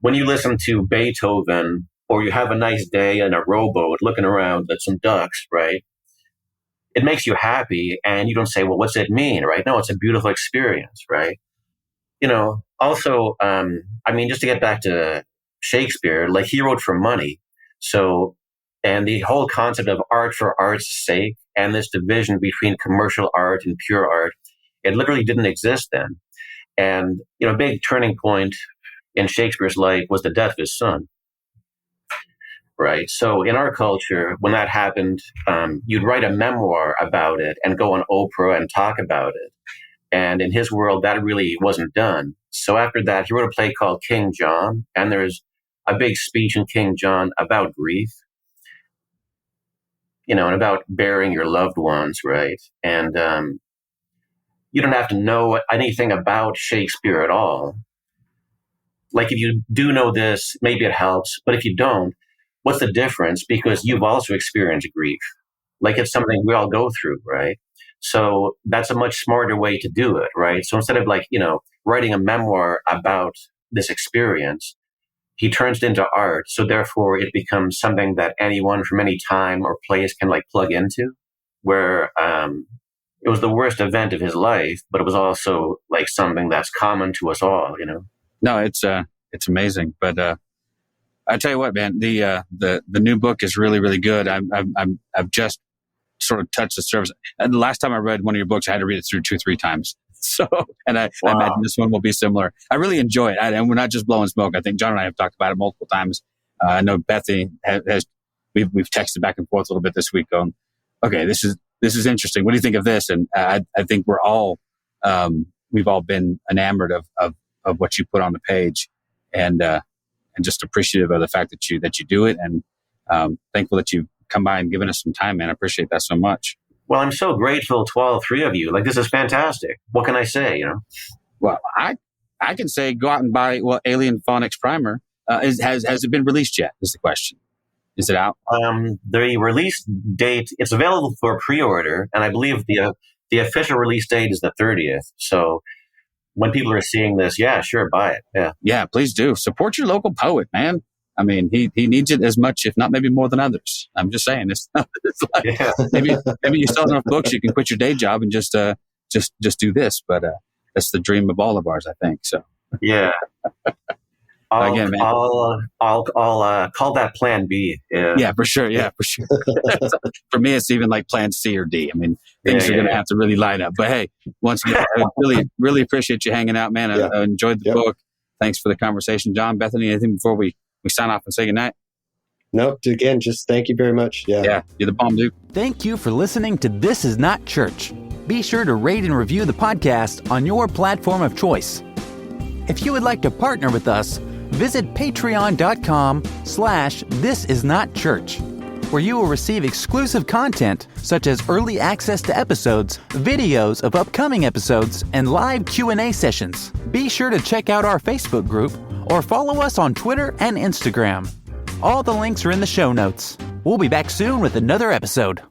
when you listen to Beethoven, or you have a nice day in a rowboat looking around at some ducks, right? It makes you happy, and you don't say, well, what's it mean, right? No, it's a beautiful experience, right? Also, just to get back to Shakespeare, like he wrote for money. So, and the whole concept of art for art's sake and this division between commercial art and pure art, it literally didn't exist then. And, a big turning point in Shakespeare's life was the death of his son. Right. So in our culture, when that happened, you'd write a memoir about it and go on Oprah and talk about it. And in his world, that really wasn't done. So after that, he wrote a play called King John. And there's a big speech in King John about grief, and about burying your loved ones. Right. And you don't have to know anything about Shakespeare at all. Like if you do know this, maybe it helps. But if you don't, what's the difference? Because you've also experienced grief. Like it's something we all go through, right? So that's a much smarter way to do it, right? So instead of writing a memoir about this experience, he turns it into art. So therefore it becomes something that anyone from any time or place can plug into. where it was the worst event of his life, but it was also like something that's common to us all, you know? No, it's amazing. But I tell you what, man, the new book is really, really good. I've just sort of touched the surface. And the last time I read one of your books, I had to read it through 2-3 times. So, and I imagine this one will be similar. I really enjoy it. And we're not just blowing smoke. I think John and I have talked about it multiple times. I know Bethany we've texted back and forth a little bit this week going, okay, this is interesting. What do you think of this? And I think we're all, we've all been enamored of what you put on the page, and just appreciative of the fact that you do it, and thankful that you've come by and given us some time, man. I appreciate that so much. Well, I'm so grateful to all three of you. Like, this is fantastic. What can I say, you know? Well, I can say go out and buy, Alien Phonics Primer. Has it been released yet, is the question. Is it out? The release date, it's available for pre-order, and I believe the official release date is the 30th. So when people are seeing this, yeah, sure, buy it. Yeah. Yeah, please do. Support your local poet, man. I mean, he needs it as much, if not maybe more than others. I'm just saying, it's like, yeah. maybe you sell enough books, you can quit your day job and just do this. But that's the dream of all of ours, I think. So yeah. Again, man. I'll call that Plan B. Yeah, for sure. Yeah, for sure. For me, it's even like Plan C or D. I mean, things are going to have to really line up. But hey, once again, I really, really appreciate you hanging out, man. I enjoyed the book. Thanks for the conversation, John. Bethany, anything before we sign off and say goodnight? Nope. Again, just thank you very much. Yeah, you're the bomb, dude. Thank you for listening to This Is Not Church. Be sure to rate and review the podcast on your platform of choice. If you would like to partner with us, visit patreon.com/thisisnotchurch, where you will receive exclusive content such as early access to episodes, videos of upcoming episodes, and live Q&A sessions. Be sure to check out our Facebook group or follow us on Twitter and Instagram. All the links are in the show notes. We'll be back soon with another episode.